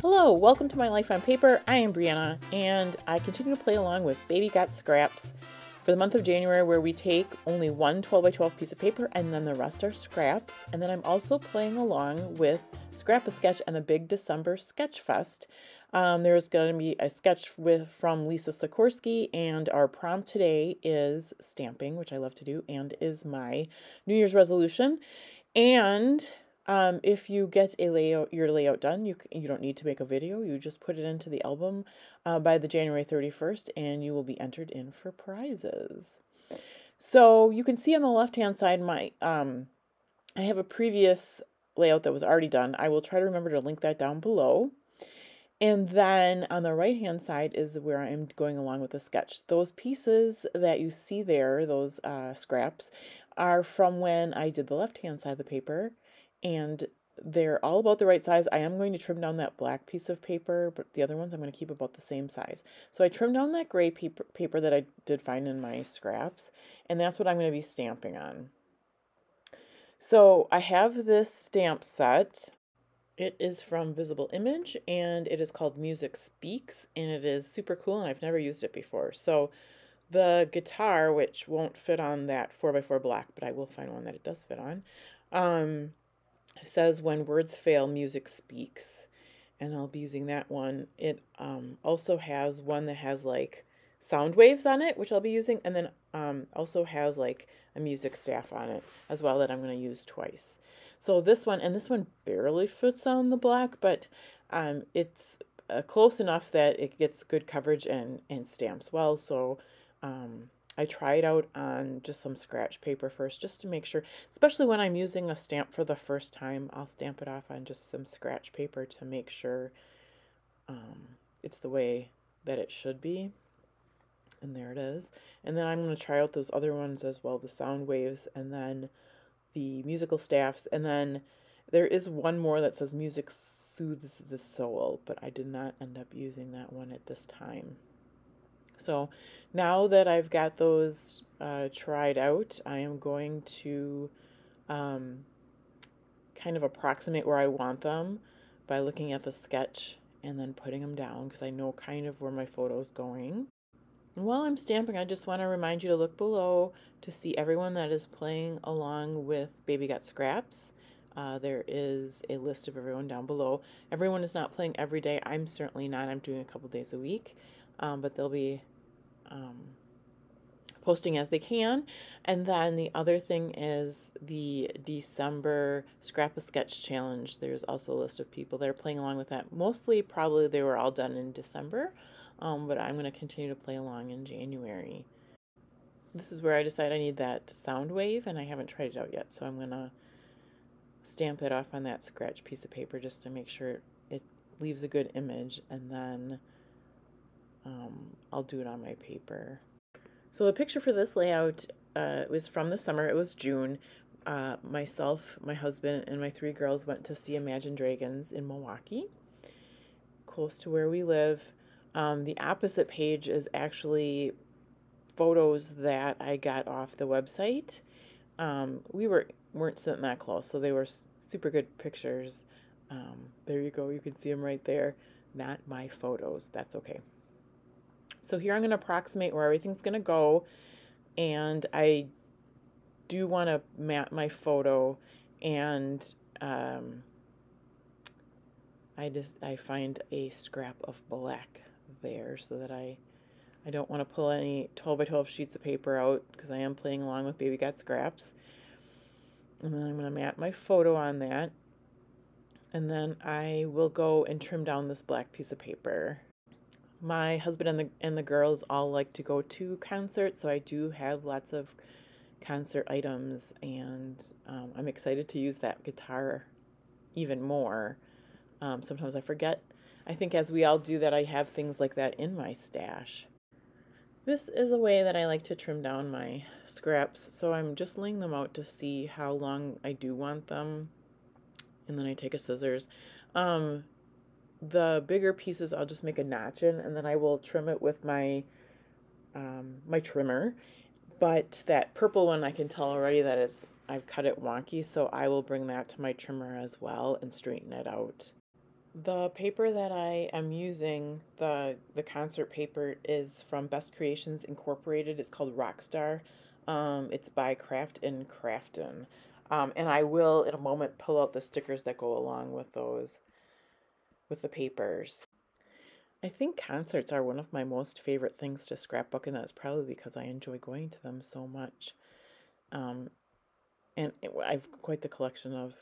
Hello, welcome to My Life on Paper. I am Briana, and I continue to play along with Baby Got Scraps for the month of January, where we take only one 12 by 12 piece of paper and then the rest are scraps. And then I'm also playing along with Scrap-A-Sketch and the Big December Sketch Fest. There's going to be a sketch from Lisa Sikorsky, and our prompt today is stamping, which I love to do, and is my New Year's resolution. And if you get your layout done, you don't need to make a video. You just put it into the album by the January 31st, and you will be entered in for prizes. So you can see on the left-hand side, I have a previous layout that was already done. I will try to remember to link that down below. And then on the right-hand side is where I'm going along with the sketch. Those pieces that you see there, those scraps, are from when I did the left-hand side of the paper, and they're all about the right size. I am going to trim down that black piece of paper, but the other ones I'm going to keep about the same size. So I trimmed down that gray paper that I did find in my scraps, and that's what I'm going to be stamping on. So I have this stamp set. It is from Visible Image, and it is called Music Speaks, and it is super cool, and I've never used it before. So the guitar, which won't fit on that 4x4 black, but I will find one that it does fit on, says when words fail, music speaks, and I'll be using that one. It also has one that has like sound waves on it, which I'll be using, and then also has like a music staff on it as well that I'm going to use twice. So this one, and this one barely fits on the black, but it's close enough that it gets good coverage and stamps well. So I tried out on just some scratch paper first, just to make sure, especially when I'm using a stamp for the first time. I'll stamp it off on just some scratch paper to make sure it's the way that it should be. And there it is. And then I'm going to try out those other ones as well, the sound waves, and then the musical staffs. And then there is one more that says music soothes the soul, but I did not end up using that one at this time. So now that I've got those tried out, I am going to kind of approximate where I want them by looking at the sketch and then putting them down, because I know kind of where my photo's going. And while I'm stamping, I just want to remind you to look below to see everyone that is playing along with Baby Got Scraps. There is a list of everyone down below. Everyone is not playing every day. I'm certainly not. I'm doing a couple days a week. But they'll be posting as they can. And then the other thing is the December Scrap-A-Sketch Challenge. There's also a list of people that are playing along with that. Mostly, probably they were all done in December, but I'm going to continue to play along in January. This is where I decide I need that sound wave, and I haven't tried it out yet, so I'm going to stamp it off on that scratch piece of paper just to make sure it leaves a good image, and then I'll do it on my paper. So the picture for this layout was from the summer. It was June. Myself, my husband, and my 3 girls went to see Imagine Dragons in Milwaukee, close to where we live. The opposite page is actually photos that I got off the website. We weren't sitting that close, so they were super good pictures. There you go. You can see them right there. Not my photos. That's okay. So here I'm going to approximate where everything's going to go, and I do want to map my photo, and I find a scrap of black there so that I don't want to pull any 12 by 12 sheets of paper out, because I am playing along with Baby Got Scraps. And then I'm going to map my photo on that, and then I will go and trim down this black piece of paper. My husband and the girls all like to go to concerts, so I do have lots of concert items, and I'm excited to use that guitar even more. Sometimes I forget. I think, as we all do, that I have things like that in my stash. This is a way that I like to trim down my scraps, so I'm just laying them out to see how long I do want them, and then I take a scissors. The bigger pieces I'll just make a notch in, and then I will trim it with my my trimmer. But that purple one, I can tell already that I've cut it wonky, so I will bring that to my trimmer as well and straighten it out. The paper that I am using, the concert paper, is from Best Creations Incorporated. It's called Rockstar. It's by Craft and Crafton. And I will, in a moment, pull out the stickers that go along with those, with the papers. I think concerts are one of my most favorite things to scrapbook, and that's probably because I enjoy going to them so much. Um, and I've quite the collection of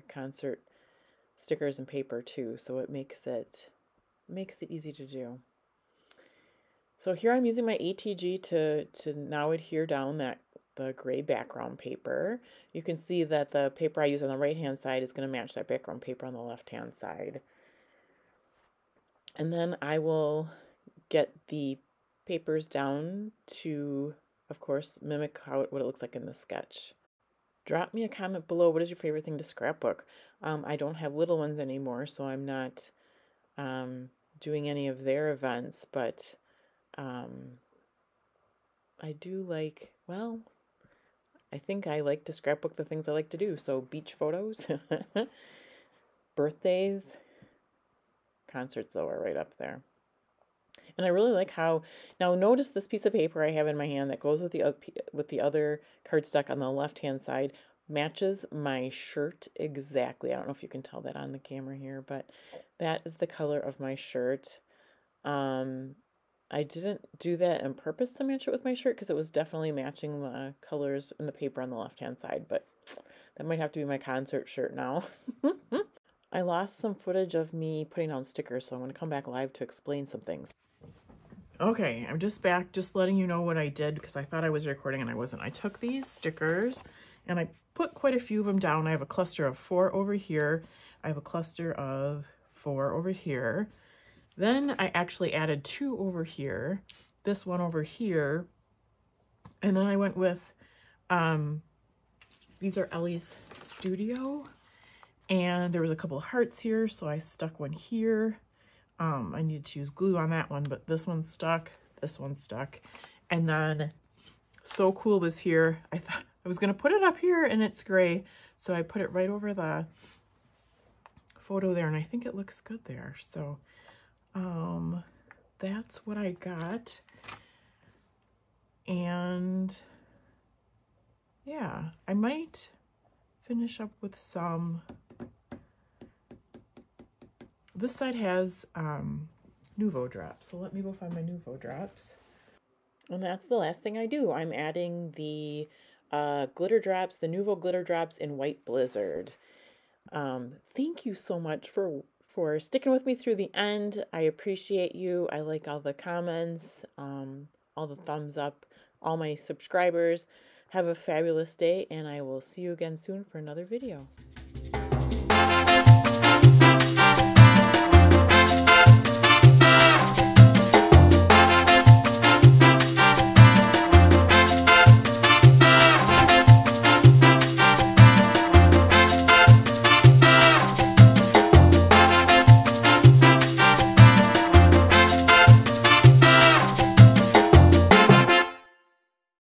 concert stickers and paper too, so it makes it easy to do. So here I'm using my ATG to now adhere down the gray background paper. You can see that the paper I use on the right hand side is going to match that background paper on the left hand side. And then I will get the papers down to, of course, mimic what it looks like in the sketch. Drop me a comment below. What is your favorite thing to scrapbook? I don't have little ones anymore, so I'm not doing any of their events, but I do like, well, I think I like to scrapbook the things I like to do. So beach photos, birthdays, concerts though are right up there. And I really like how, now notice this piece of paper I have in my hand that goes with the other cardstock on the left hand side matches my shirt exactly. I don't know if you can tell that on the camera here, but that is the color of my shirt. I didn't do that on purpose to match it with my shirt because it was definitely matching the colors in the paper on the left hand side, but that might have to be my concert shirt now. I lost some footage of me putting on stickers, so I'm going to come back live to explain some things. Okay, I'm just back, just letting you know what I did because I thought I was recording and I wasn't. I took these stickers and I put quite a few of them down. I have a cluster of 4 over here. I have a cluster of 4 over here. Then I actually added 2 over here, this one over here, and then I went with, these are Ellie's Studio, and there was a couple of hearts here, so I stuck one here. I needed to use glue on that one, but this one stuck, and then So Cool was here. I thought I was going to put it up here, and it's gray, so I put it right over the photo there, and I think it looks good there, so that's what I got. And yeah, I might finish up with some. This side has Nuvo drops, so let me go find my Nuvo drops. And that's the last thing I do. I'm adding the glitter drops, the Nuvo glitter drops in White Blizzard. Thank you so much for sticking with me through the end. I appreciate you. I like all the comments, all the thumbs up, all my subscribers. Have a fabulous day, and I will see you again soon for another video.